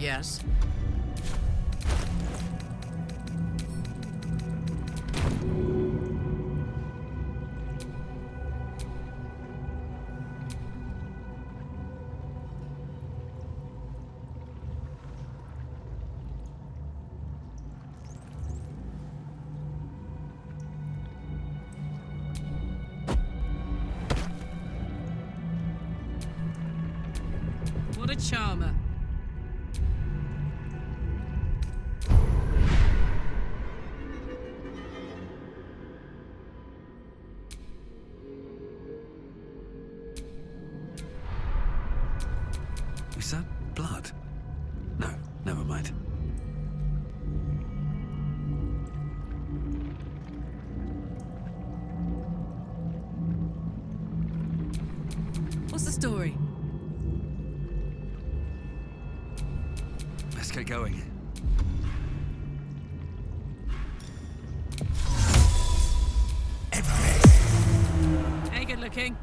Yes. What a charmer. Is that blood? No, never mind. What's the story? Let's get going. Hey, good looking.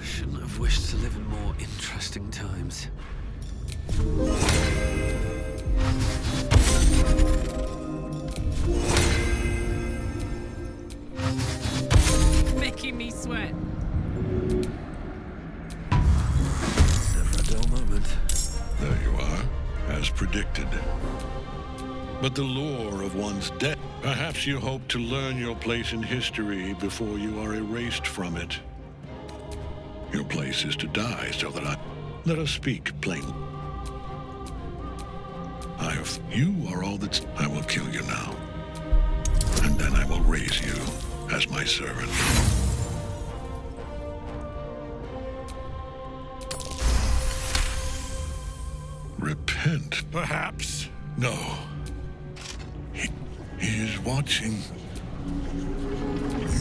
Shouldn't have wished to live in more interesting times. Making me sweat. Never a dull moment. There you are, as predicted. But the lore of one's death. Perhaps you hope to learn your place in history before you are erased from it. Your place is to die so that Let us speak plainly. You are all that's... I will kill you now. And then I will raise you as my servant. Repent, perhaps? No. He is watching.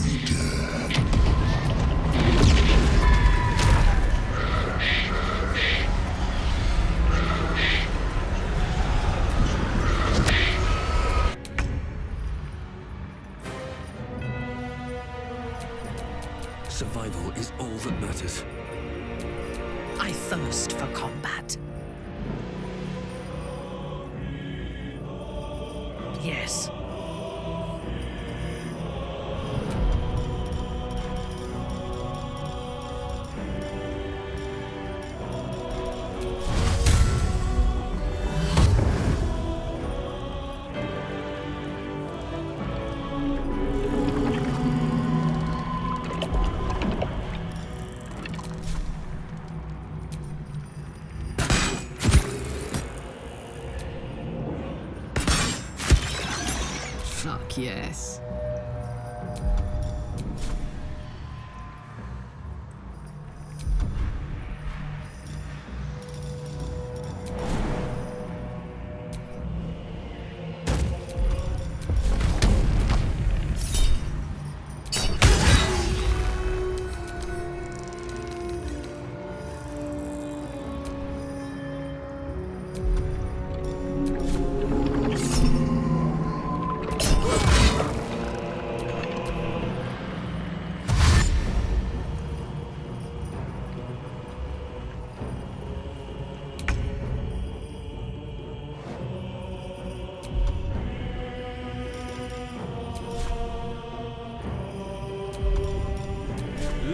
You dead. Survival is all that matters. I thirst for combat. Yes. Fuck yes.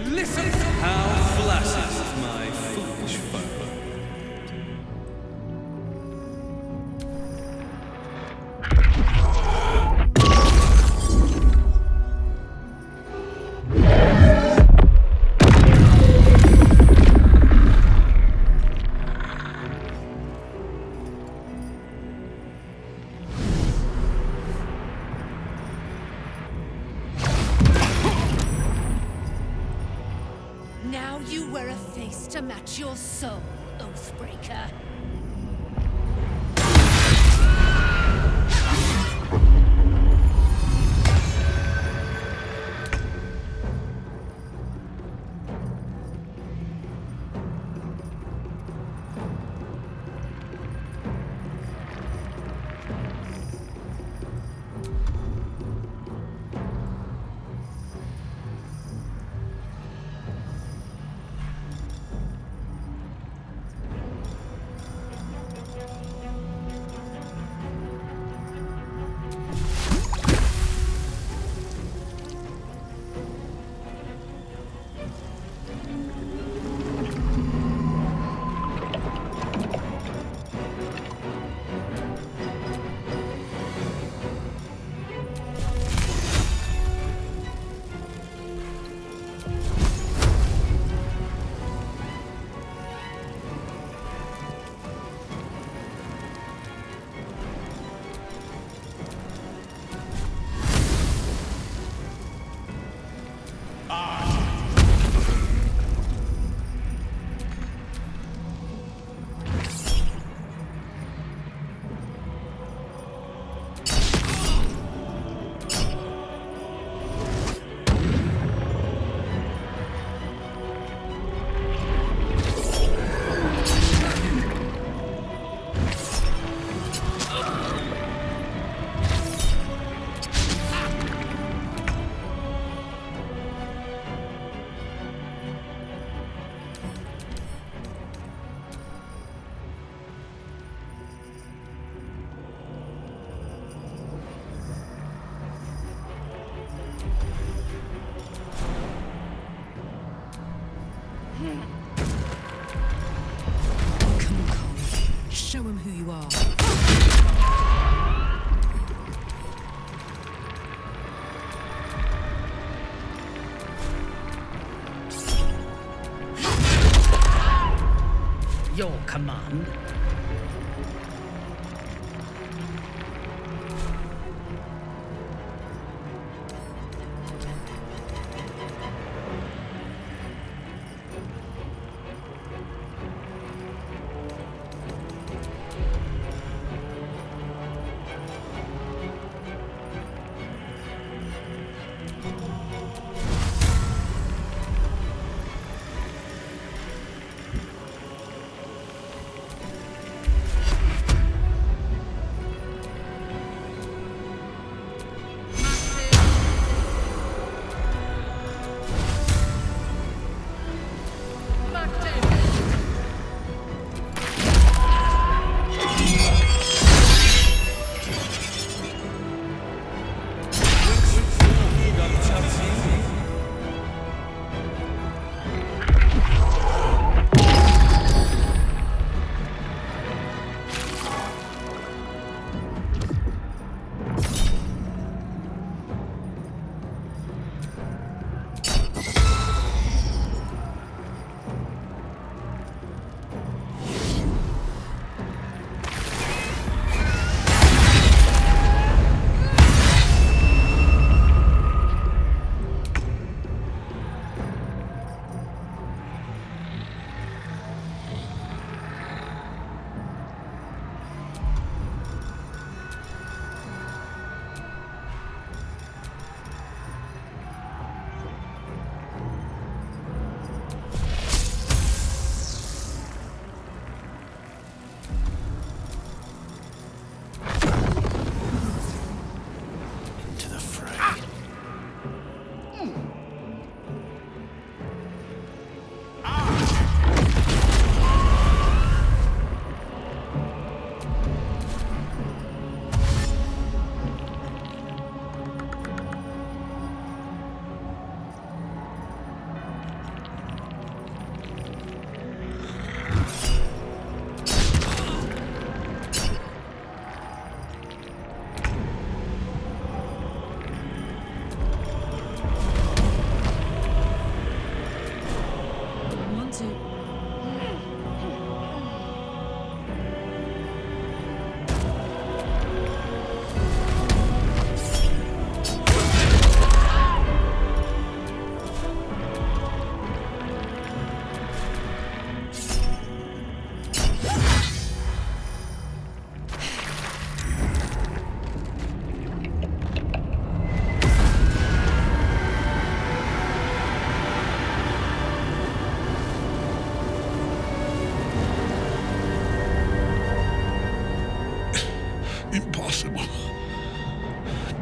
Listen! How flaccid is my foolish foe. Now you wear a face to match your soul, Oathbreaker.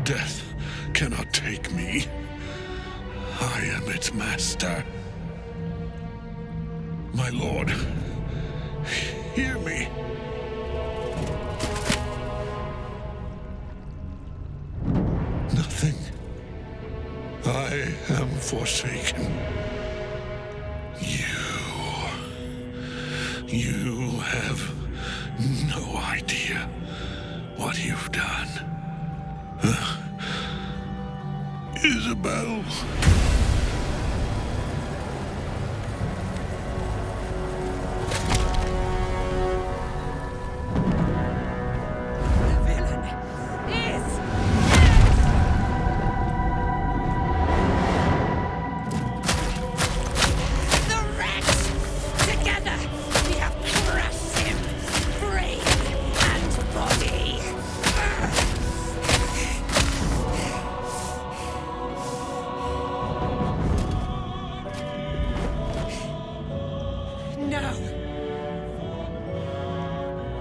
Death cannot take me. I am its master. My lord, hear me. Nothing. I am forsaken. You have no idea what you've done. Isabel.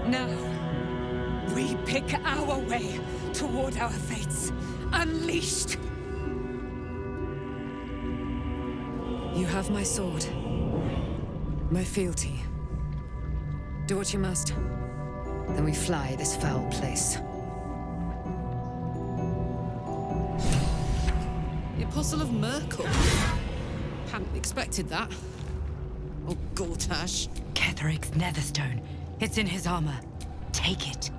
Now, we pick our way toward our fates, unleashed. You have my sword, my fealty. Do what you must. Then we fly this foul place. The Apostle of Merkel. Hadn't expected that. Oh, Gortash. Ketheric's netherstone. It's in his armor. Take it.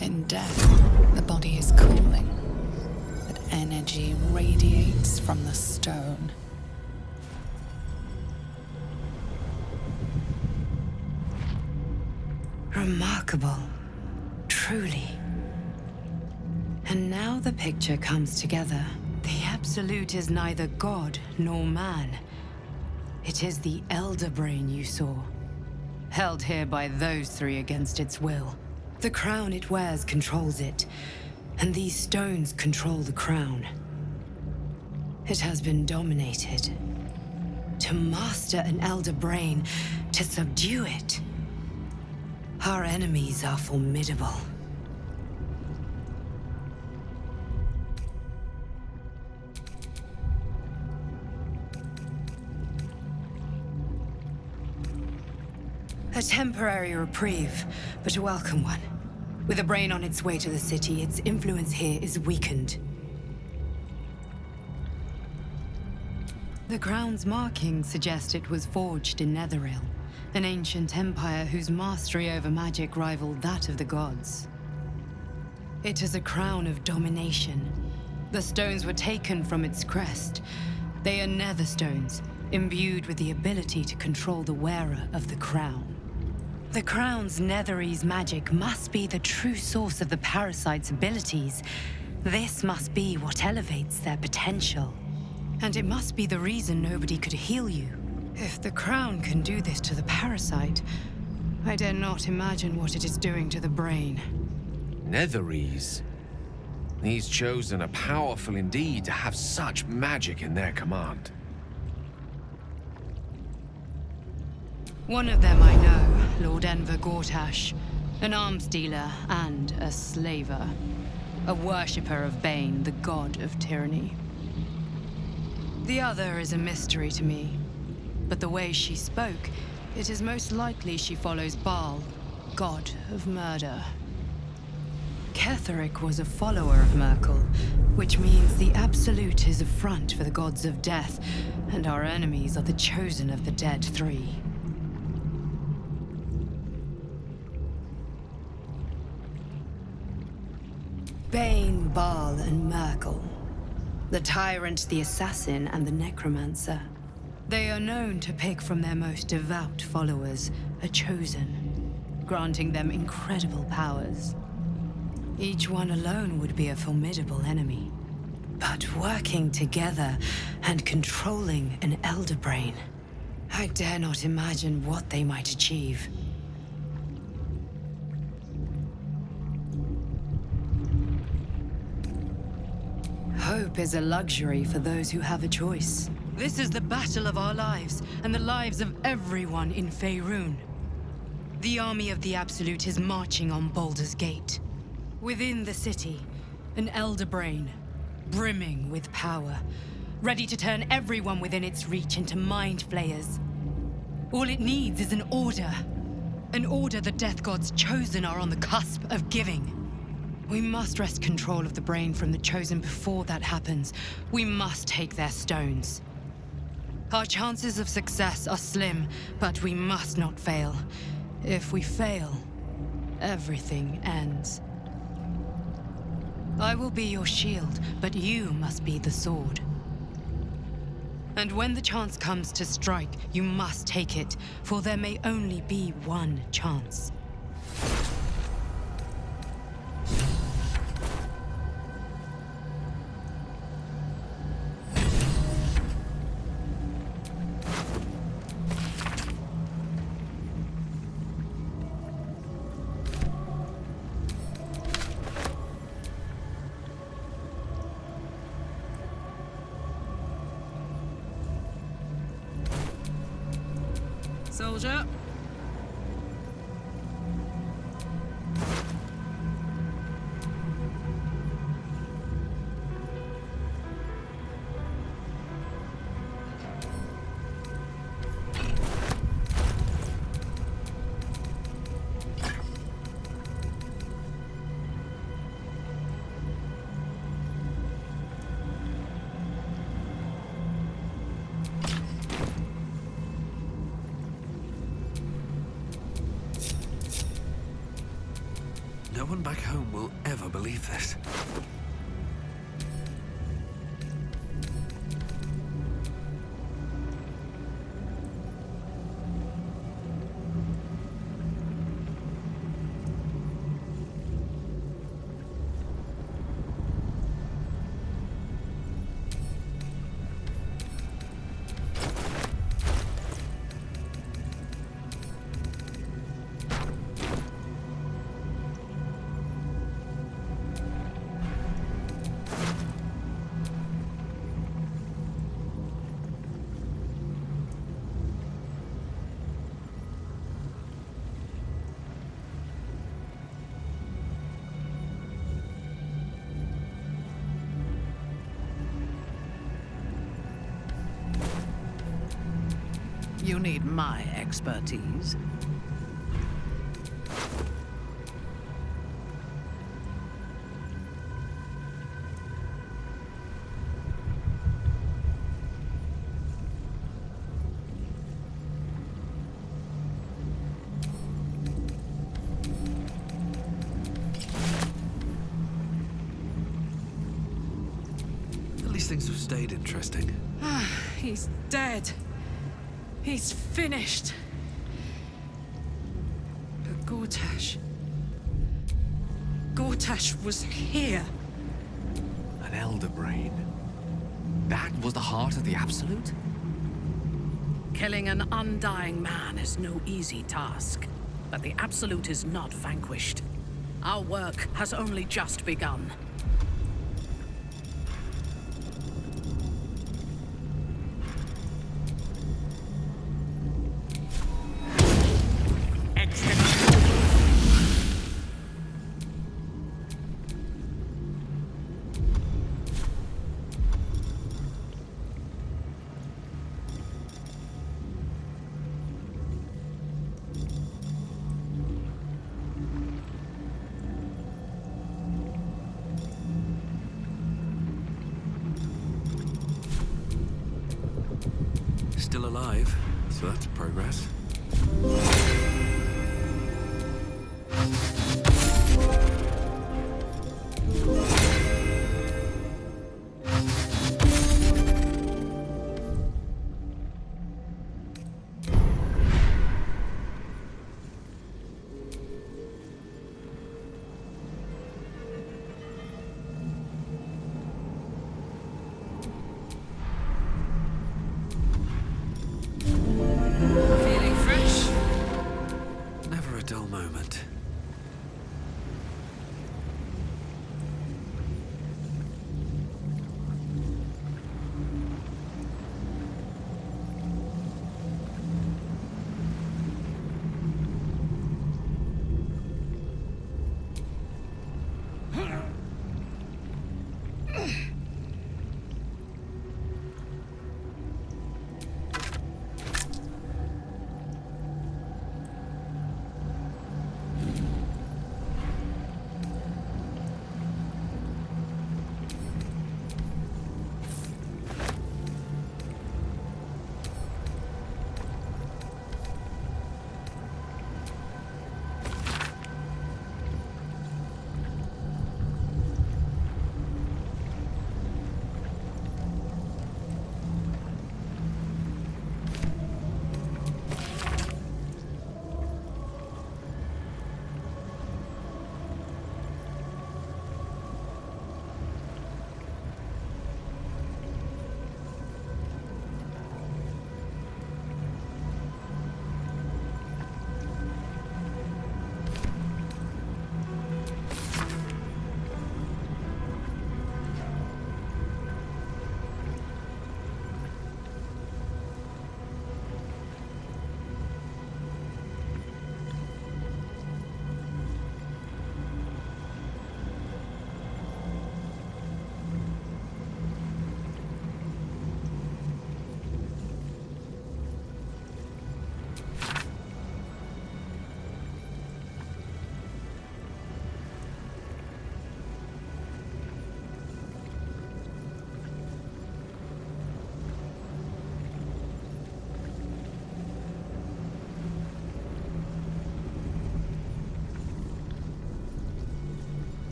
In death, the body is cooling, but energy radiates from the stone. Remarkable. Truly. And now the picture comes together. The Absolute is neither god nor man. It is the Elder Brain you saw, held here by those three against its will. The crown it wears controls it, and these stones control the crown. It has been dominated. To master an Elder Brain, to subdue it. Our enemies are formidable. A temporary reprieve, but a welcome one. With a brain on its way to the city, its influence here is weakened. The crown's markings suggest it was forged in Netheril, an ancient empire whose mastery over magic rivaled that of the gods. It is a crown of domination. The stones were taken from its crest. They are nether stones, imbued with the ability to control the wearer of the crown. The crown's Netherese magic must be the true source of the parasite's abilities. This must be what elevates their potential. And it must be the reason nobody could heal you. If the crown can do this to the parasite, I dare not imagine what it is doing to the brain. Netherese? These chosen are powerful indeed to have such magic in their command. One of them I know, Lord Enver Gortash, an arms dealer and a slaver. A worshipper of Bane, the god of tyranny. The other is a mystery to me, but the way she spoke, it is most likely she follows Baal, god of murder. Ketheric was a follower of Merkel, which means the Absolute is a front for the gods of death, and our enemies are the chosen of the Dead Three. Bane, Baal, and Merkel. The Tyrant, the Assassin, and the Necromancer. They are known to pick from their most devout followers a chosen, granting them incredible powers. Each one alone would be a formidable enemy. But working together and controlling an Elder Brain, I dare not imagine what they might achieve. Hope is a luxury for those who have a choice. This is the battle of our lives, and the lives of everyone in Faerun. The army of the Absolute is marching on Baldur's Gate. Within the city, an Elder Brain, brimming with power, ready to turn everyone within its reach into mind flayers. All it needs is an order the Death Gods chosen are on the cusp of giving. We must wrest control of the brain from the chosen before that happens. We must take their stones. Our chances of success are slim, but we must not fail. If we fail, everything ends. I will be your shield, but you must be the sword. And when the chance comes to strike, you must take it, for there may only be one chance. Soldier. No one back home will ever believe this. You need my expertise. At least things have stayed interesting. He's dead. He's finished. But Gortash was here. An Elder Brain. That was the heart of the Absolute? Killing an undying man is no easy task, but the Absolute is not vanquished. Our work has only just begun. Still alive, so that's progress. Feeling fresh? Never a dull moment.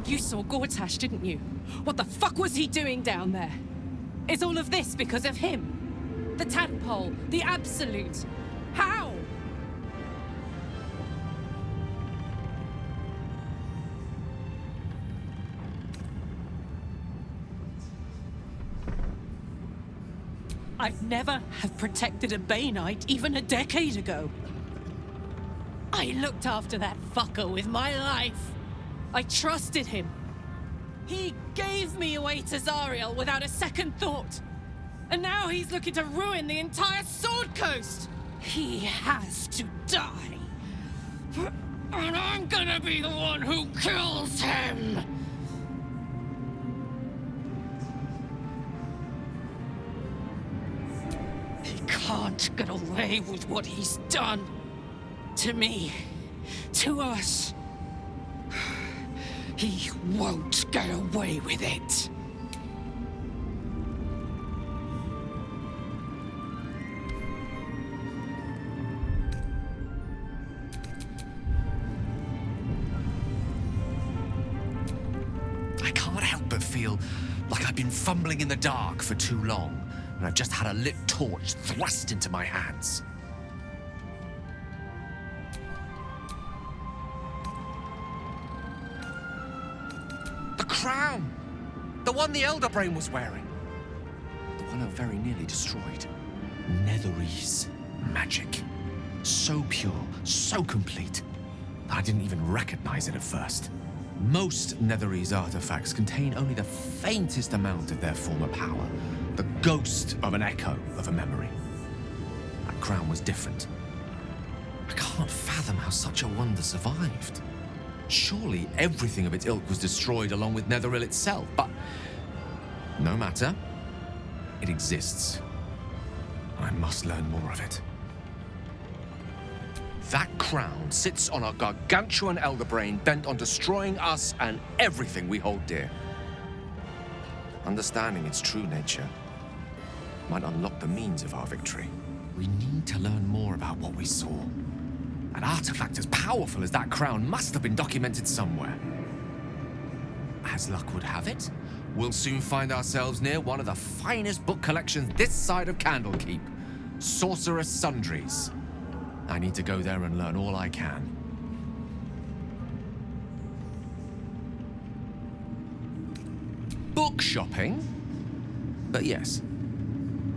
You saw Gortash, didn't you? What the fuck was he doing down there? Is all of this because of him? The tadpole, the absolute. How? I'd never have protected a Bay Knight even a decade ago. I looked after that fucker with my life. I trusted him. He gave me away to Zariel without a second thought. And now he's looking to ruin the entire Sword Coast. He has to die. And I'm gonna be the one who kills him. He can't get away with what he's done. To me. To us. He won't get away with it. I can't help but feel like I've been fumbling in the dark for too long, and I've just had a lit torch thrust into my hands. The crown! The one the Elder Brain was wearing. The one I very nearly destroyed. Netherese magic. So pure, so complete, that I didn't even recognize it at first. Most Netherese artifacts contain only the faintest amount of their former power, the ghost of an echo of a memory. That crown was different. I can't fathom how such a wonder survived. Surely everything of its ilk was destroyed along with Netheril itself, but no matter. It exists. I must learn more of it. That crown sits on a gargantuan elder brain bent on destroying us and everything we hold dear. Understanding its true nature might unlock the means of our victory. We need to learn more about what we saw. An artifact as powerful as that crown must have been documented somewhere. As luck would have it, we'll soon find ourselves near one of the finest book collections this side of Candlekeep, Sorcerous Sundries. I need to go there and learn all I can. Book shopping? But yes,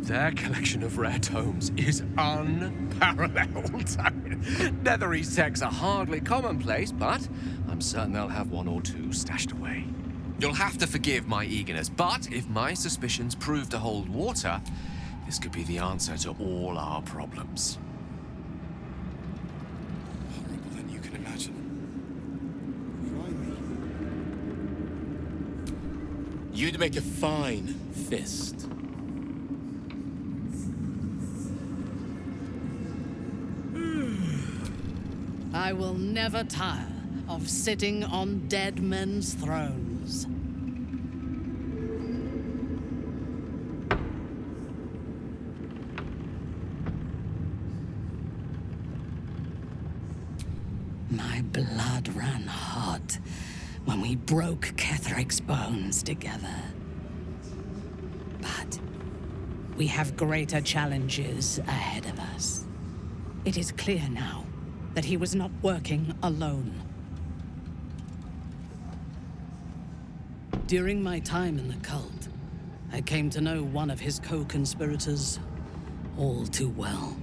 their collection of rare tomes is unparalleled. I mean, Netherese texts are hardly commonplace, but I'm certain they'll have one or two stashed away. You'll have to forgive my eagerness, but if my suspicions prove to hold water, this could be the answer to all our problems. Horrible than you can imagine. Try me. You'd make a fine fist. I will never tire of sitting on dead men's thrones. My blood ran hot when we broke Ketheric's bones together. But we have greater challenges ahead of us. It is clear now that he was not working alone. During my time in the cult, I came to know one of his co-conspirators all too well.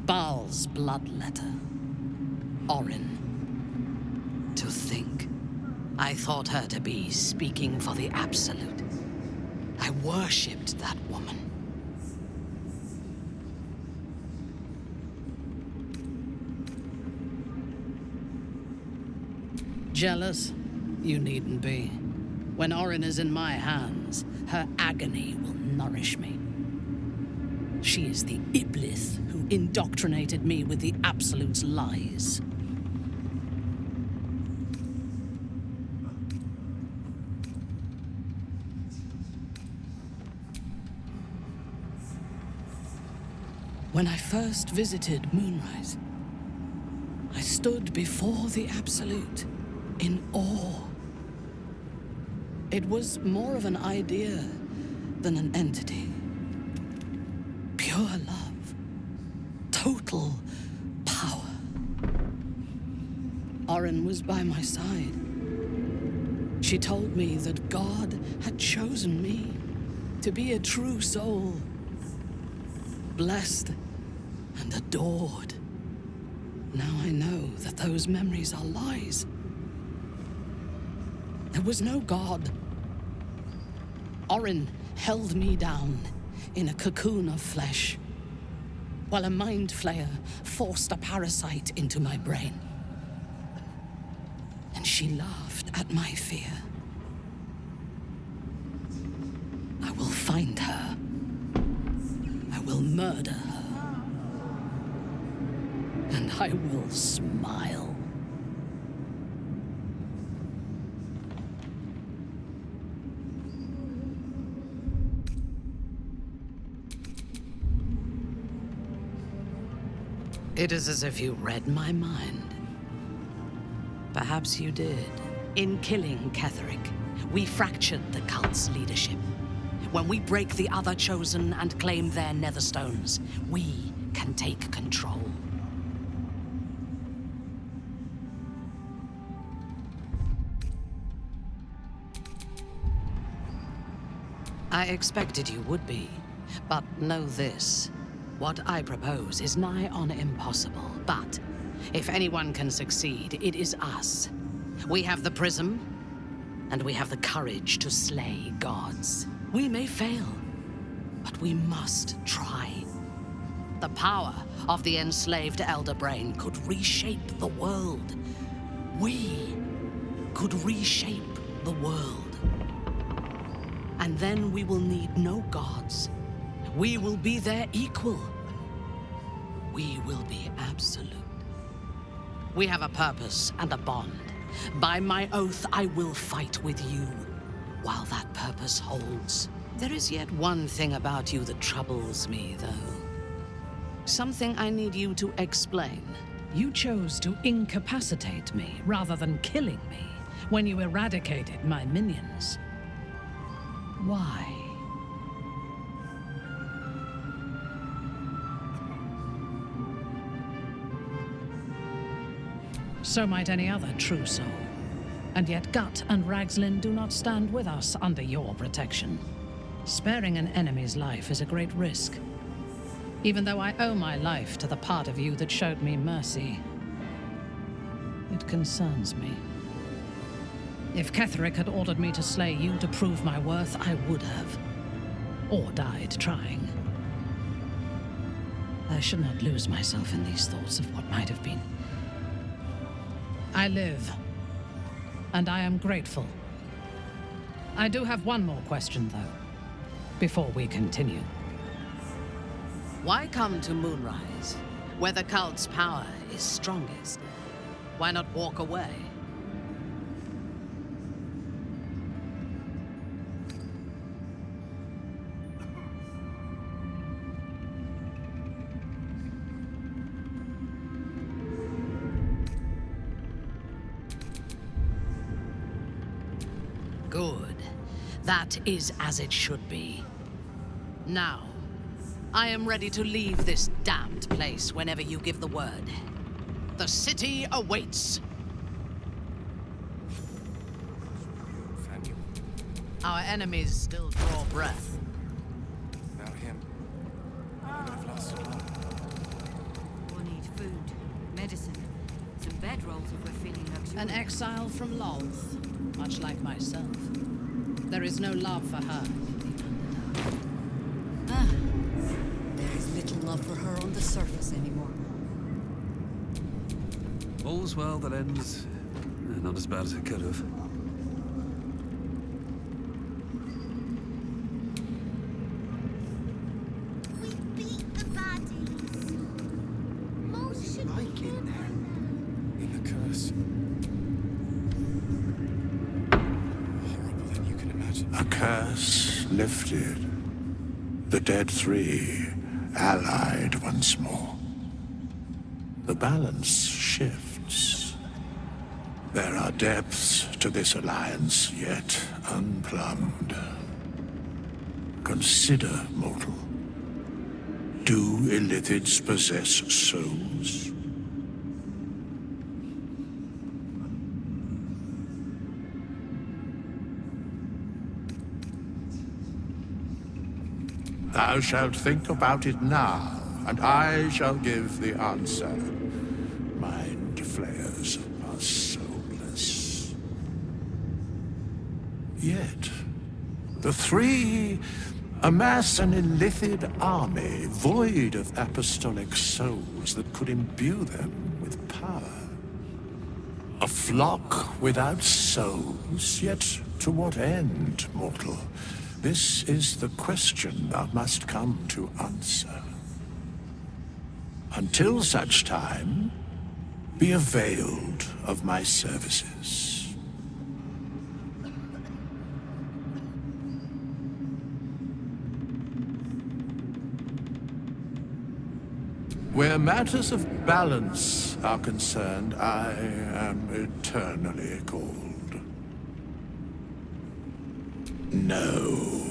Baal's bloodletter, Orin. To think, I thought her to be speaking for the Absolute. I worshipped that woman. Jealous? You needn't be. When Orin is in my hands, her agony will nourish me. She is the Iblis who indoctrinated me with the Absolute's lies. When I first visited Moonrise, I stood before the Absolute in awe. It was more of an idea than an entity. Pure love. Total power. Orin was by my side. She told me that God had chosen me to be a true soul. Blessed and adored. Now I know that those memories are lies. There was no God. Orin held me down in a cocoon of flesh, while a mind flayer forced a parasite into my brain. And she laughed at my fear. I will find her. I will murder her. And I will smile. It is as if you read my mind. Perhaps you did. In killing Ketheric, we fractured the cult's leadership. When we break the other chosen and claim their netherstones, we can take control. I expected you would be, but know this. What I propose is nigh on impossible, but if anyone can succeed, it is us. We have the prism, and we have the courage to slay gods. We may fail, but we must try. The power of the enslaved Elder Brain could reshape the world. We could reshape the world. And then we will need no gods. We will be their equal. We will be absolute. We have a purpose and a bond. By my oath, I will fight with you while that purpose holds. There is yet one thing about you that troubles me, though. Something I need you to explain. You chose to incapacitate me rather than killing me when you eradicated my minions. Why? So might any other true soul. And yet Gut and Ragslin do not stand with us under your protection. Sparing an enemy's life is a great risk. Even though I owe my life to the part of you that showed me mercy, it concerns me. If Ketheric had ordered me to slay you to prove my worth, I would have. Or died trying. I should not lose myself in these thoughts of what might have been. I live, and I am grateful. I do have one more question, though, before we continue. Why come to Moonrise, where the cult's power is strongest? Why not walk away? Good. That is as it should be. Now, I am ready to leave this damned place whenever you give the word. The city awaits. Our enemies still draw breath. Without him, I would have lost it all. We'll need food, medicine, some bedrolls if we're feeling luxurious. An exile from Lolth, much like myself. There is no love for her. There is little love for her on the surface anymore. All's well that ends not as bad as it could have. We beat the baddies. Most should Like in there. In the curse. Horrible than you can imagine. A curse lifted. The dead three allied once more. The balance shifts. There are depths to this alliance yet unplumbed. Consider, mortal. Do Illithids possess souls? Thou shalt think about it now, and I shall give the answer. Mind flayers are soulless. Yet, the three amass an Illithid army void of apostolic souls that could imbue them with power. A flock without souls, yet to what end, mortal? This is the question thou must come to answer. Until such time, be availed of my services. Where matters of balance are concerned, I am eternally cold. No.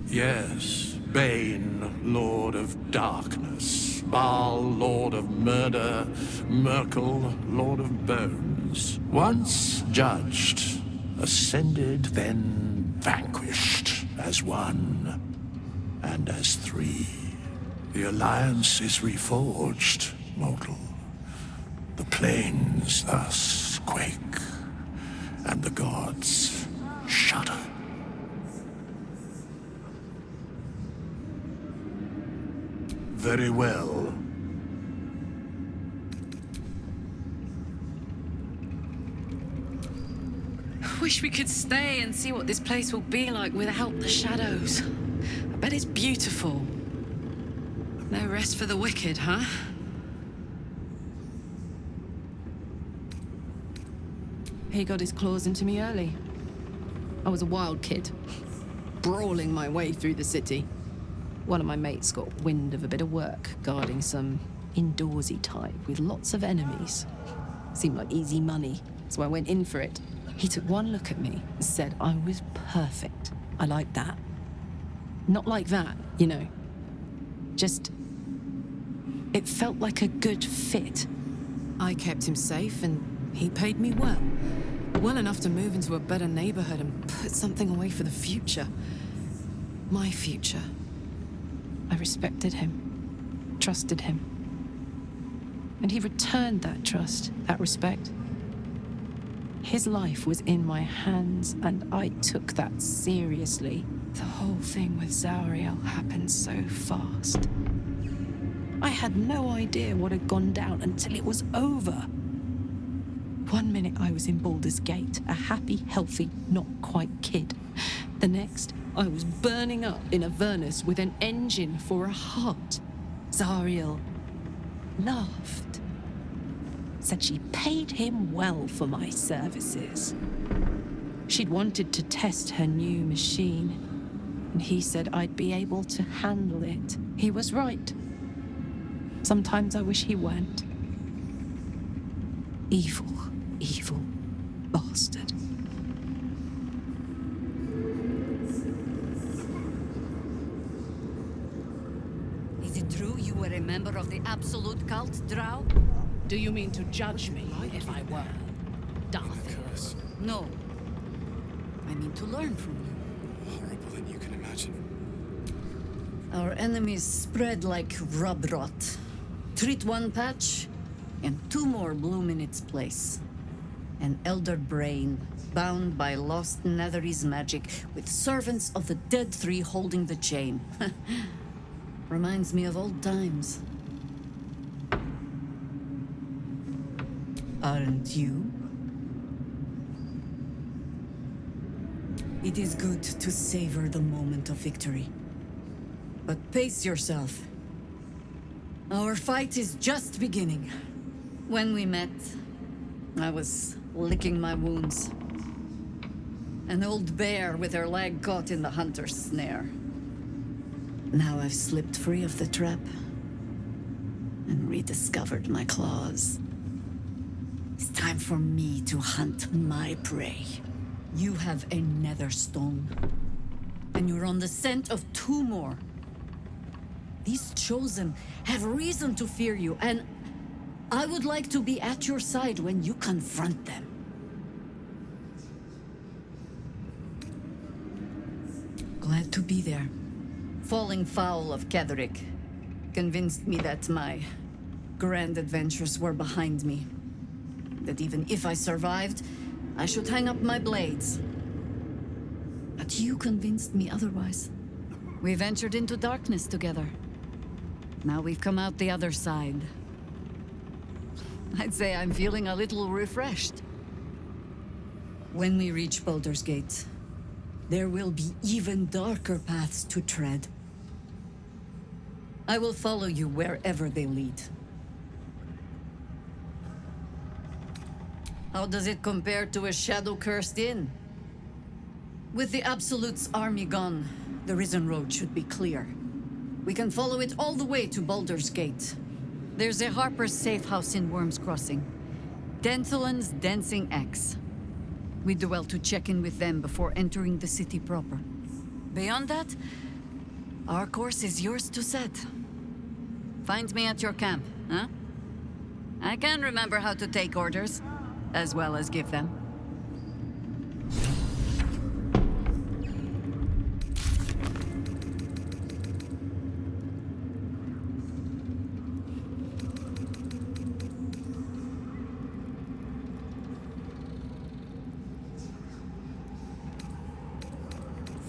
Yes, Bane, Lord of Darkness, Baal, Lord of Murder, Merkel, Lord of Bones. Once judged, ascended, then vanquished as one and as three. The alliance is reforged, mortal. The plains thus quake, and the gods shudder. Very well. wish we could stay and see what this place will be like without the shadows. I bet it's beautiful. No rest for the wicked, huh? He got his claws into me early. I was a wild kid, brawling my way through the city. One of my mates got wind of a bit of work guarding some indoorsy type with lots of enemies. Seemed like easy money, so I went in for it. He took one look at me and said I was perfect. I liked that. Not like that, you know. Just... it felt like a good fit. I kept him safe and he paid me well. Well enough to move into a better neighborhood and put something away for the future. My future. I respected him, trusted him. And he returned that trust, that respect. His life was in my hands, and I took that seriously. The whole thing with Zariel happened so fast. I had no idea what had gone down until it was over. 1 minute I was in Baldur's Gate, a happy, healthy, not quite kid. The next, I was burning up in Avernus with an engine for a heart. Zariel laughed. Said she paid him well for my services. She'd wanted to test her new machine, and he said I'd be able to handle it. He was right. Sometimes I wish he weren't. Evil, evil bastard. Is it true you were a member of the Absolute Cult, Drow? Do you mean to judge me if I were? Darth? No. I mean to learn from you. Horrible than you can imagine. Our enemies spread like rub rot. Treat one patch, and two more bloom in its place. An elder brain, bound by lost Netherese magic, with servants of the dead three holding the chain. Reminds me of old times. Aren't you? It is good to savor the moment of victory. But pace yourself. Our fight is just beginning. When we met, I was licking my wounds. An old bear with her leg caught in the hunter's snare. Now I've slipped free of the trap and rediscovered my claws. It's time for me to hunt my prey. You have a nether stone, and you're on the scent of two more. These chosen have reason to fear you, and I would like to be at your side when you confront them. Glad to be there. Falling foul of Ketherick convinced me that my grand adventures were behind me. That even if I survived, I should hang up my blades. But you convinced me otherwise. We ventured into darkness together. Now we've come out the other side. I'd say I'm feeling a little refreshed. When we reach Baldur's Gate, there will be even darker paths to tread. I will follow you wherever they lead. How does it compare to a shadow-cursed inn? With the Absolute's army gone, the Risen Road should be clear. We can follow it all the way to Baldur's Gate. There's a Harper's safe house in Worm's Crossing. Denthalen's Dancing X. We do well to check in with them before entering the city proper. Beyond that, our course is yours to set. Find me at your camp, huh? I can remember how to take orders, as well as give them.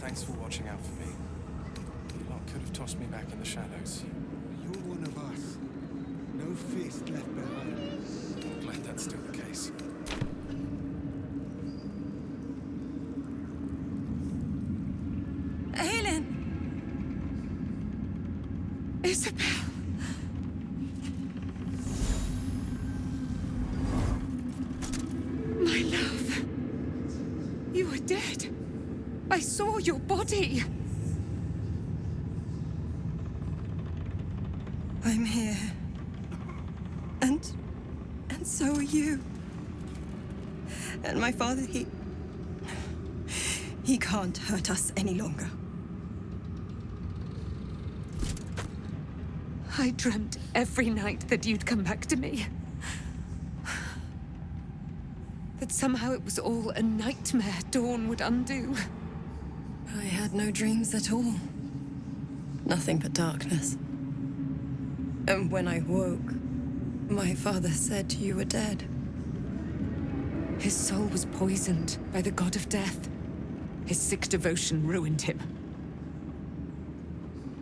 Thanks for watching out for me. You lot could have tossed me back in the shadows. You're one of us. No fist left behind. I'm glad that's still the case. Isabel. My love. You were dead. I saw your body. I'm here. And so are you. And my father, he can't hurt us any longer. I dreamt every night that you'd come back to me. That somehow it was all a nightmare Dawn would undo. I had no dreams at all. Nothing but darkness. And when I woke, my father said you were dead. His soul was poisoned by the god of death. His sick devotion ruined him.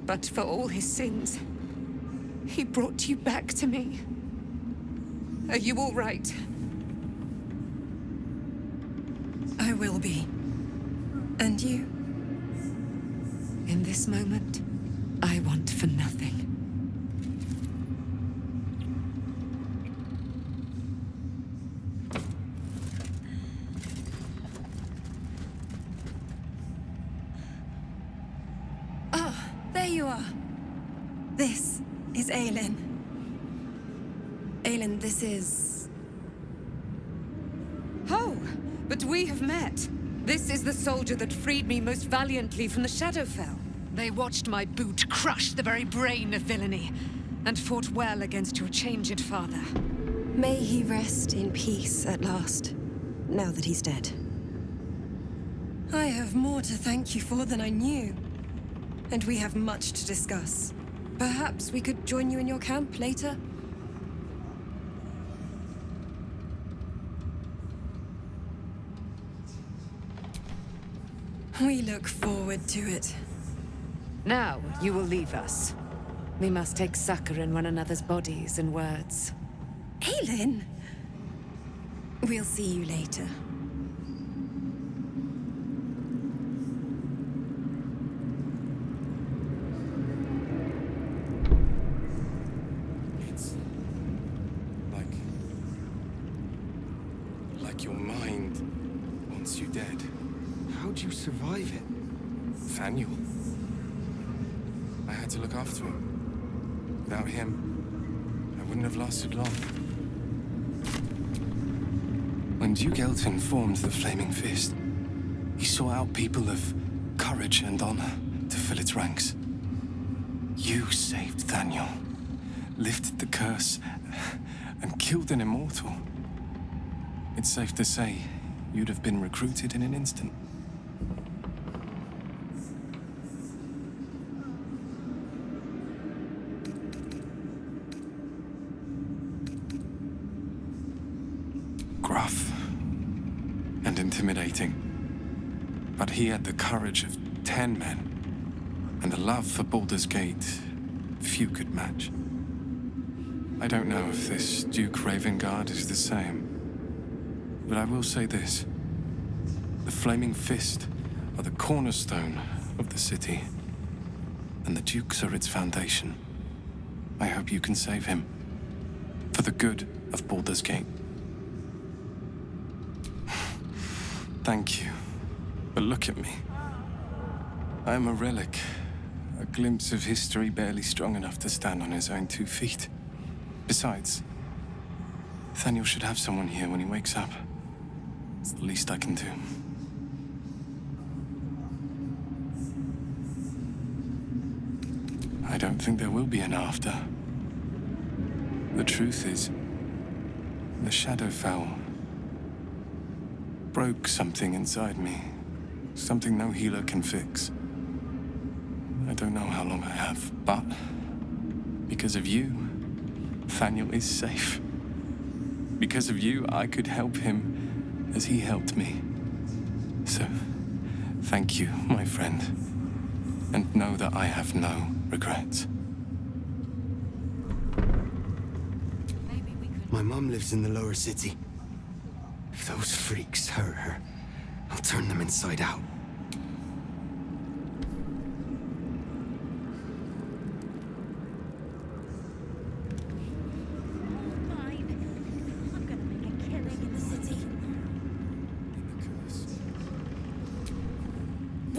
But for all his sins, he brought you back to me. Are you all right? I will be. And you? In this moment, I want for nothing. There you are. This is Aelin. Aelin, this is... Oh, but we have met. This is the soldier that freed me most valiantly from the Shadowfell. They watched my boot crush the very brain of villainy, and fought well against your changed father. May he rest in peace at last, now that he's dead. I have more to thank you for than I knew. And we have much to discuss. Perhaps we could join you in your camp later? We look forward to it. Now, you will leave us. We must take succor in one another's bodies and words. Aelin! We'll see you later. It's like your mind wants you dead. How'd you survive it? Thaniel. I had to look after him. Without him, I wouldn't have lasted long. When Duke Elton formed the Flaming Fist, he sought out people of courage and honor to fill its ranks. You saved Thaniel, lifted the curse, and killed an immortal. It's safe to say you'd have been recruited in an instant. Gruff and intimidating, but he had the courage of 10 men and a love for Baldur's Gate few could match. I don't know if this Duke Ravengard is the same, but I will say this. The Flaming Fist are the cornerstone of the city, and the Dukes are its foundation. I hope you can save him, for the good of Baldur's Gate. Thank you, but look at me. I am a relic, a glimpse of history barely strong enough to stand on his own 2 feet. Besides, Thaniel should have someone here when he wakes up. It's the least I can do. I don't think there will be an after. The truth is, the Shadowfell broke something inside me. Something no healer can fix. I don't know how long I have, but because of you, Thaniel is safe. Because of you, I could help him as he helped me. So, thank you, my friend. And know that I have no regrets. My mom lives in the lower city. If those freaks hurt her, I'll turn them inside out.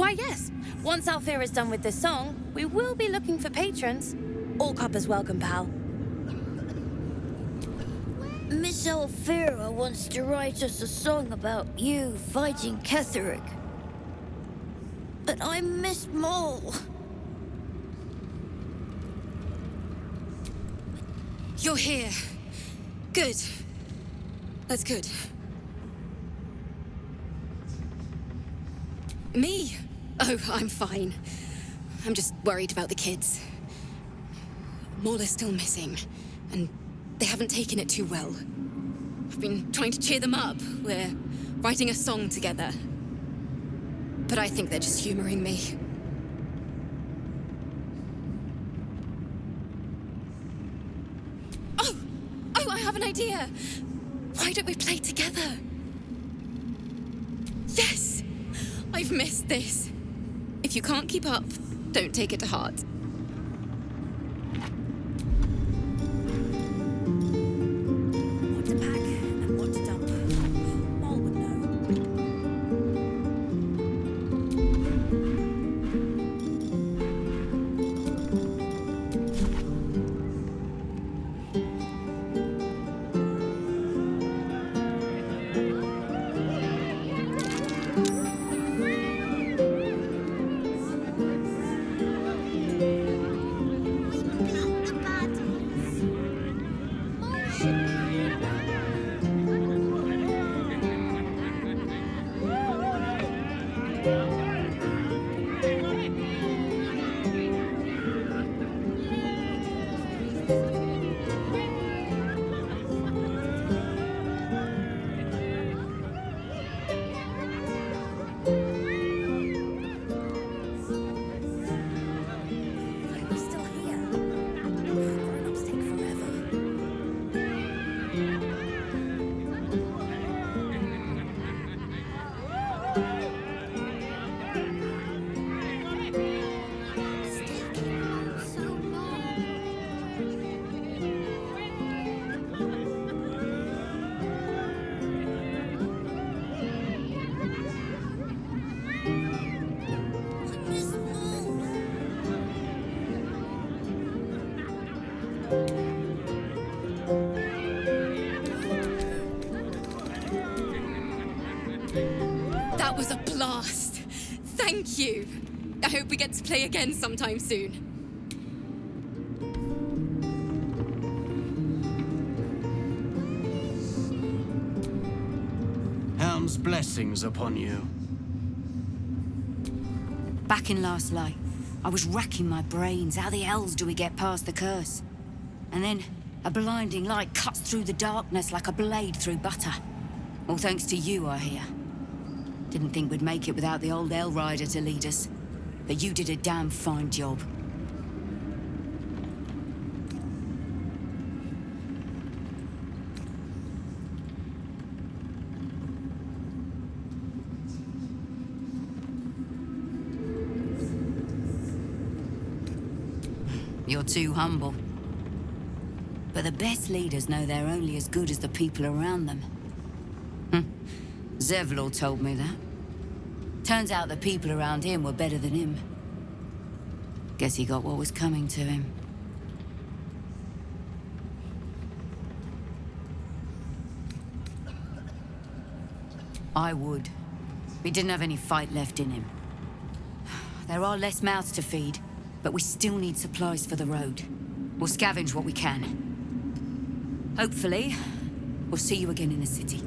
Why, yes. Once Alfira's done with this song, we will be looking for patrons. All cuppers welcome, pal. Miss Alfira wants to write us a song about you fighting Ketheric. But I miss Maul. You're here. Good. That's good. Me? Oh, I'm fine. I'm just worried about the kids. Maul is still missing, and they haven't taken it too well. I've been trying to cheer them up. We're writing a song together. But I think they're just humoring me. Oh, I have an idea. Why don't we play together? Yes! I've missed this. If you can't keep up, don't take it to heart. What to pack and what to dump. Maul would know. That was a blast. Thank you. I hope we get to play again sometime soon. Helm's blessings upon you. Back in Last Light, I was racking my brains. How the hells do we get past the curse? And then a blinding light cuts through the darkness like a blade through butter. All thanks to you, I hear. Didn't think we'd make it without the old El Rider to lead us. But you did a damn fine job. You're too humble. But the best leaders know they're only as good as the people around them. Zevlor told me that. Turns out the people around him were better than him. Guess he got what was coming to him. I would. We didn't have any fight left in him. There are less mouths to feed, but we still need supplies for the road. We'll scavenge what we can. Hopefully, we'll see you again in the city.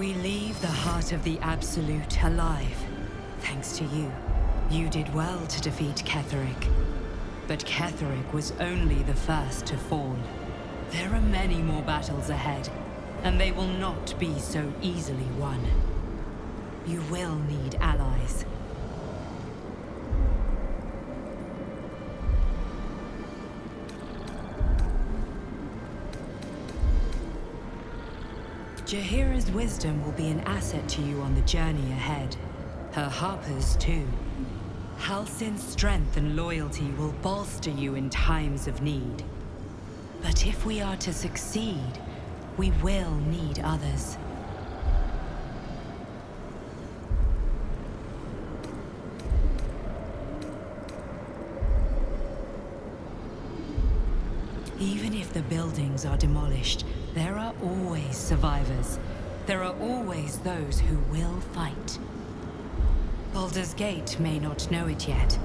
We leave the heart of the Absolute alive, thanks to you. You did well to defeat Ketheric. But Ketheric was only the first to fall. There are many more battles ahead, and they will not be so easily won. You will need allies. Jaheira's wisdom will be an asset to you on the journey ahead. Her harpers, too. Halsin's strength and loyalty will bolster you in times of need. But if we are to succeed, we will need others. Even if the buildings are demolished, there are always survivors. There are always those who will fight. Baldur's Gate may not know it yet,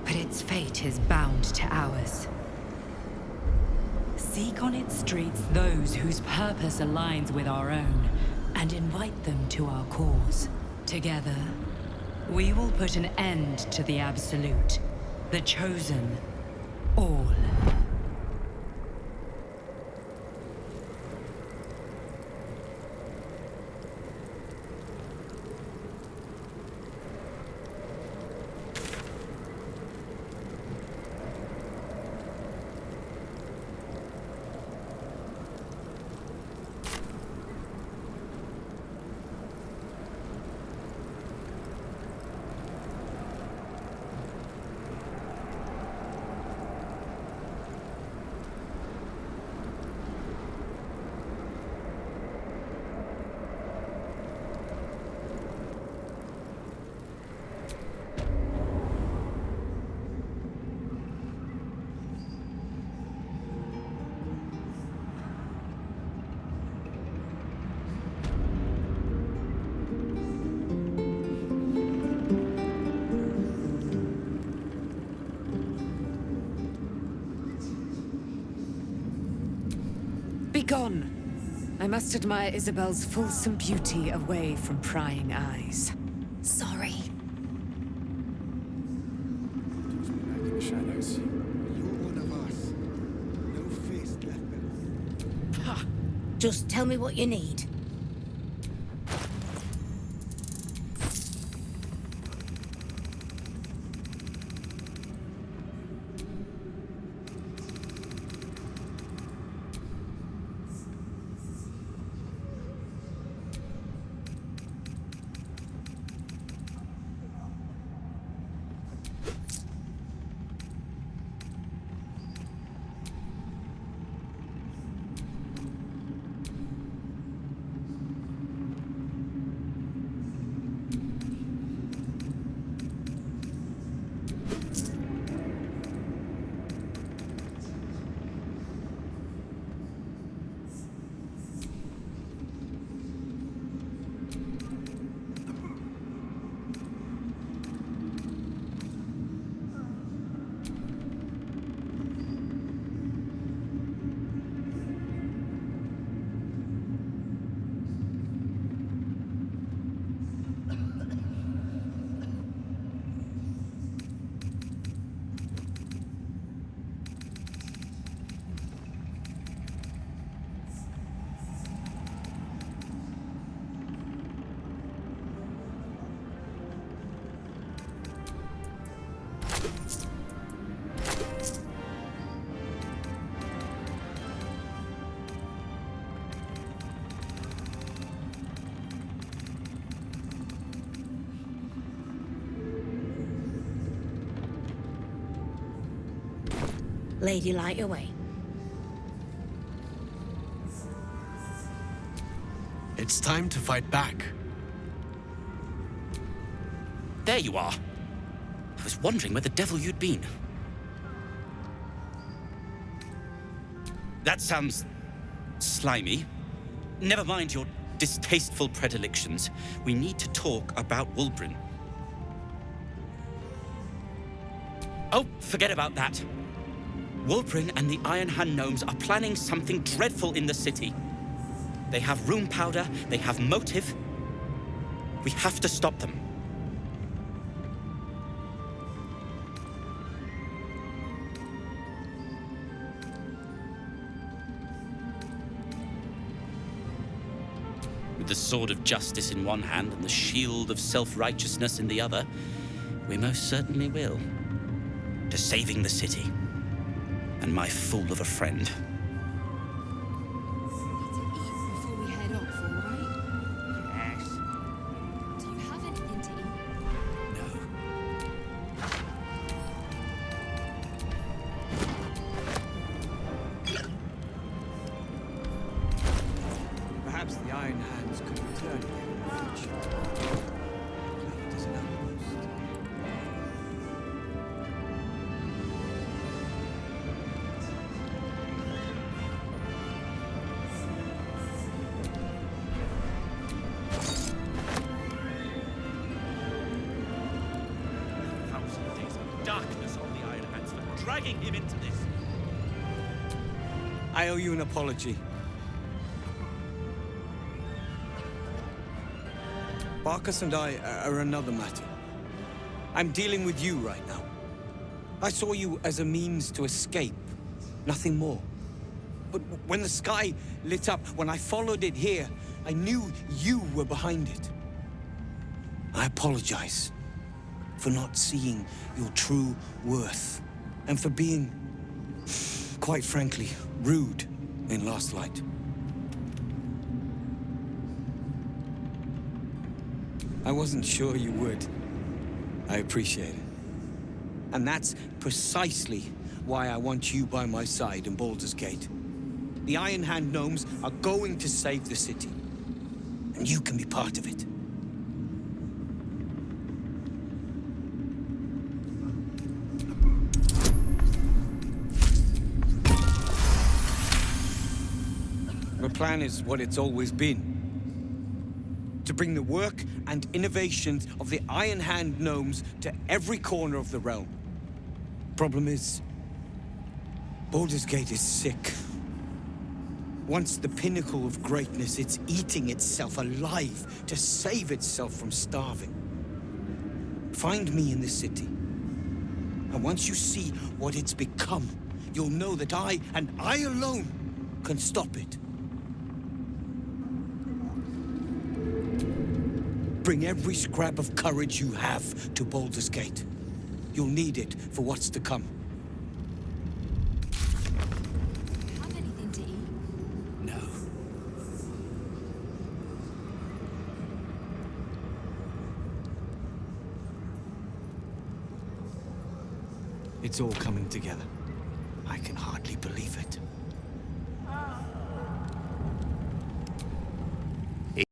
but its fate is bound to ours. Seek on its streets those whose purpose aligns with our own, and invite them to our cause. Together, we will put an end to the Absolute, the Chosen, all. Begone! I must admire Isabel's fulsome beauty away from prying eyes. Sorry. Shadows. You're one of us. No face left. Ha! Just tell me what you need. Lady, light your way. It's time to fight back. There you are. I was wondering where the devil you'd been. That sounds slimy. Never mind your distasteful predilections. We need to talk about Wulbren. Oh, forget about that. Wulbren and the Iron Hand gnomes are planning something dreadful in the city. They have room powder, they have motive. We have to stop them. With the sword of justice in one hand and the shield of self-righteousness in the other, we most certainly will. To saving the city. And my fool of a friend. Before we head off, all right? Yes. Do you have anything to eat? Perhaps the Iron Hands could return here in the future. Claim it as an outpost. Darkness on the Iron Hands for dragging him into this. I owe you an apology. Barkas and I are another matter. I'm dealing with you right now. I saw you as a means to escape, nothing more. But when the sky lit up, when I followed it here, I knew you were behind it. I apologize for not seeing your true worth, and for being, quite frankly, rude in Last Light. I wasn't sure you would. I appreciate it. And that's precisely why I want you by my side in Baldur's Gate. The Iron Hand gnomes are going to save the city, and you can be part of it. The plan is what it's always been. To bring the work and innovations of the Iron Hand gnomes to every corner of the realm. Problem is, Baldur's Gate is sick. Once the pinnacle of greatness, it's eating itself alive to save itself from starving. Find me in the city. And once you see what it's become, you'll know that I, and I alone, can stop it. Bring every scrap of courage you have to Baldur's Gate. You'll need it for what's to come. Have anything to eat? No. It's all coming together. I can hardly believe it.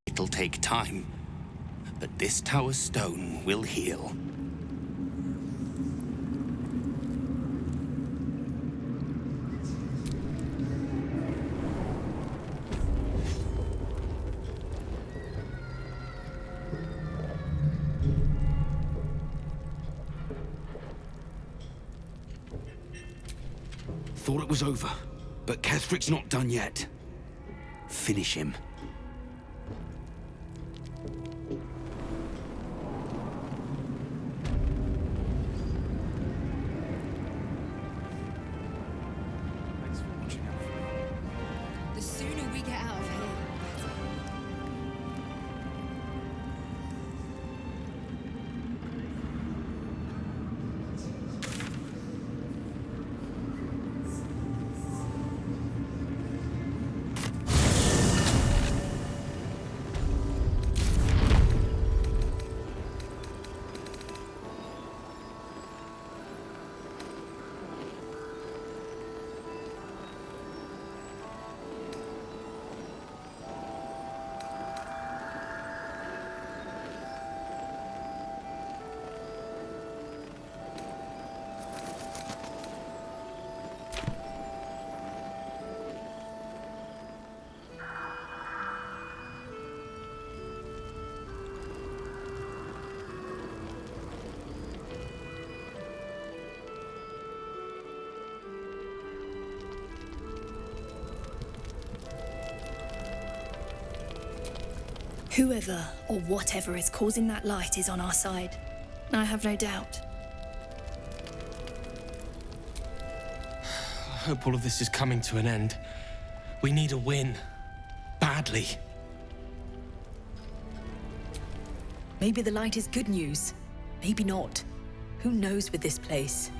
It'll take time, but this tower stone will heal. Thought it was over, but Kethric's not done yet. Finish him. The sooner we get out of here, the better. Whoever or whatever is causing that light is on our side. I have no doubt. I hope all of this is coming to an end. We need a win. Badly. Maybe the light is good news. Maybe not. Who knows with this place?